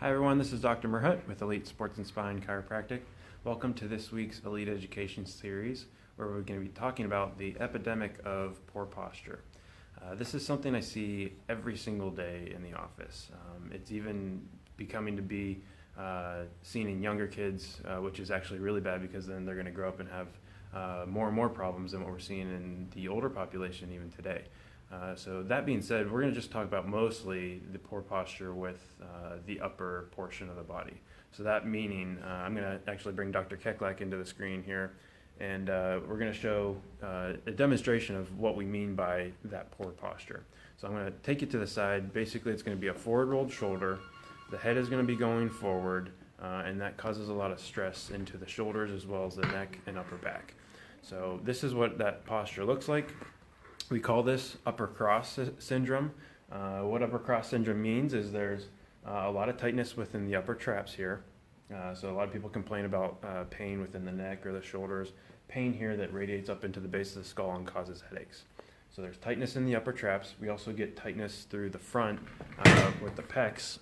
Hi everyone, this is Dr. Merhaut with Elite Sports and Spine Chiropractic. Welcome to this week's Elite Education series where we're going to be talking about the epidemic of poor posture. This is something I see every single day in the office. It's even becoming to be seen in younger kids, which is actually really bad because then they're going to grow up and have more and more problems than what we're seeing in the older population even today. So that being said, we're going to just talk about mostly the poor posture with the upper portion of the body. So that meaning, I'm going to actually bring Dr. Keklak into the screen here, and we're going to show a demonstration of what we mean by that poor posture. So I'm going to take you to the side. Basically, it's going to be a forward rolled shoulder. The head is going to be going forward, and that causes a lot of stress into the shoulders as well as the neck and upper back. So this is what that posture looks like. We call this upper cross syndrome. What upper cross syndrome means is there's a lot of tightness within the upper traps here. So a lot of people complain about pain within the neck or the shoulders, pain here that radiates up into the base of the skull and causes headaches. So there's tightness in the upper traps. We also get tightness through the front with the pecs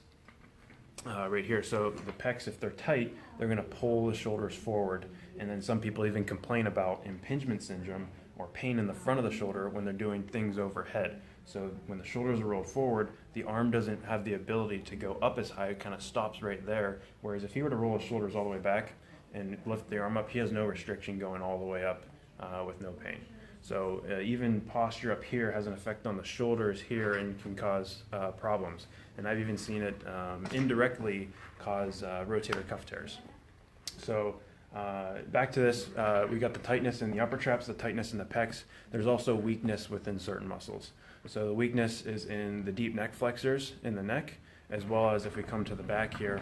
right here. So the pecs, if they're tight, they're going to pull the shoulders forward. And then some people even complain about impingement syndrome, or pain in the front of the shoulder when they're doing things overhead. So when the shoulders are rolled forward, the arm doesn't have the ability to go up as high, it kind of stops right there. Whereas if he were to roll his shoulders all the way back and lift the arm up, he has no restriction going all the way up with no pain. So even posture up here has an effect on the shoulders here and can cause problems. And I've even seen it indirectly cause rotator cuff tears. So back to this, we got the tightness in the upper traps, the tightness in the pecs. There's also weakness within certain muscles. So the weakness is in the deep neck flexors in the neck, as well as if we come to the back here,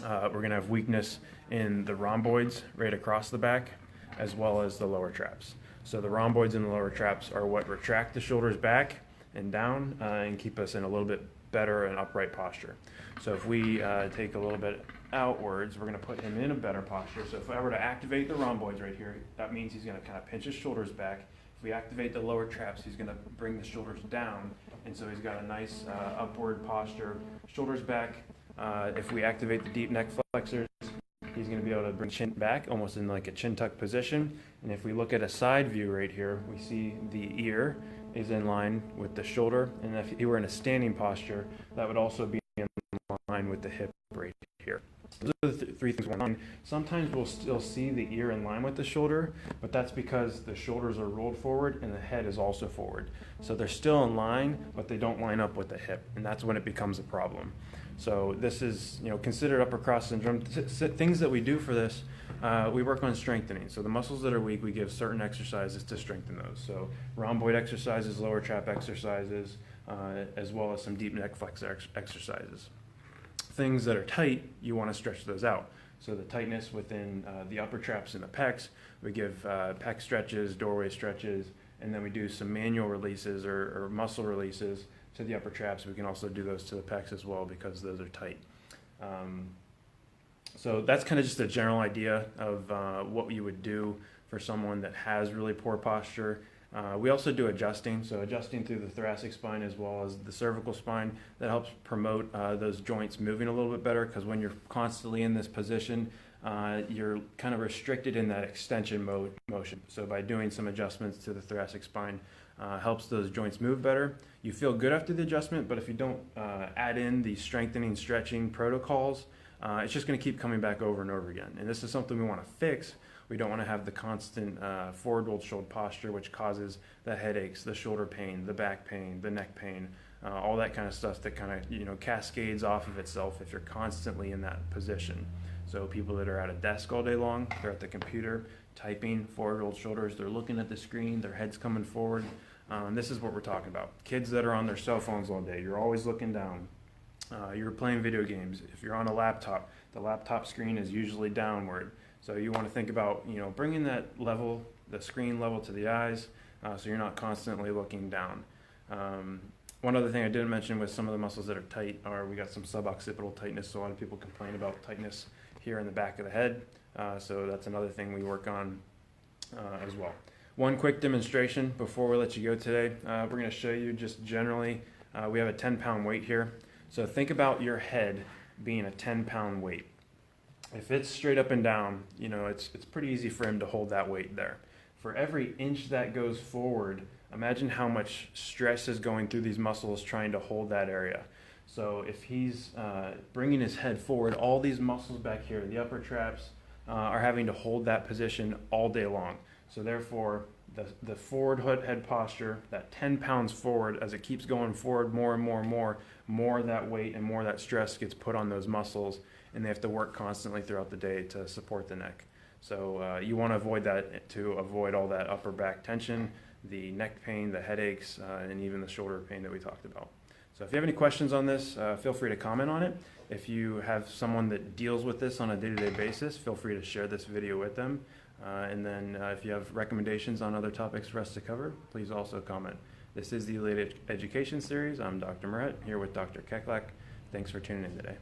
we're going to have weakness in the rhomboids right across the back, as well as the lower traps. So the rhomboids and the lower traps are what retract the shoulders back and down and keep us in a little bit better and upright posture. So if we take a little bit outwards, we're going to put him in a better posture. So if I were to activate the rhomboids right here, that means he's going to kind of pinch his shoulders back. If we activate the lower traps, he's going to bring the shoulders down, and so he's got a nice upward posture, shoulders back. If we activate the deep neck flexors, he's going to be able to bring chin back, almost in like a chin tuck position. And if we look at a side view right here, we see the ear is in line with the shoulder, and if he were in a standing posture, that would also be in line with the hip right here. Those are the three things going on. Sometimes we'll still see the ear in line with the shoulder, but that's because the shoulders are rolled forward and the head is also forward. So they're still in line, but they don't line up with the hip, and that's when it becomes a problem. So this is, considered upper cross syndrome. Things that we do for this, we work on strengthening. So the muscles that are weak, we give certain exercises to strengthen those. So rhomboid exercises, lower trap exercises, as well as some deep neck flexor exercises. Things that are tight, you want to stretch those out. So the tightness within the upper traps and the pecs, we give pec stretches, doorway stretches, and then we do some manual releases or muscle releases to the upper traps. We can also do those to the pecs as well because those are tight. So that's kind of just a general idea of what you would do for someone that has really poor posture. We also do adjusting, so adjusting through the thoracic spine as well as the cervical spine. That helps promote those joints moving a little bit better, because when you're constantly in this position, you're kind of restricted in that extension motion. So by doing some adjustments to the thoracic spine, helps those joints move better. You feel good after the adjustment, but if you don't add in the strengthening, stretching protocols, it's just going to keep coming back over and over again. And this is something we want to fix. We don't want to have the constant forward rolled shoulder posture, which causes the headaches, the shoulder pain, the back pain, the neck pain, all that kind of stuff that kind of cascades off of itself if you're constantly in that position. So people that are at a desk all day long, they're at the computer typing, forward rolled shoulders, they're looking at the screen, their head's coming forward. This is what we're talking about. Kids that are on their cell phones all day, you're always looking down. You're playing video games. If you're on a laptop, the laptop screen is usually downward. So you want to think about, bringing that level, the screen level to the eyes, so you're not constantly looking down. One other thing I didn't mention with some of the muscles that are tight are we got some suboccipital tightness. So a lot of people complain about tightness here in the back of the head. So that's another thing we work on as well. One quick demonstration before we let you go today. We're going to show you just generally, we have a 10-pound weight here. So think about your head being a 10-pound weight. If it's straight up and down, it's pretty easy for him to hold that weight there. For every inch that goes forward, imagine how much stress is going through these muscles trying to hold that area. So if he's bringing his head forward, all these muscles back here, the upper traps, are having to hold that position all day long. So therefore, the forward head posture, that 10 pounds forward, as it keeps going forward more and more and more of that weight and more of that stress gets put on those muscles, and they have to work constantly throughout the day to support the neck. So you want to avoid that to avoid all that upper back tension, the neck pain, the headaches, and even the shoulder pain that we talked about. So if you have any questions on this, feel free to comment on it. If you have someone that deals with this on a day-to-day basis, feel free to share this video with them. And then if you have recommendations on other topics for us to cover, please also comment. This is the Elite Education Series. I'm Dr. Merhaut, here with Dr. Keklak. Thanks for tuning in today.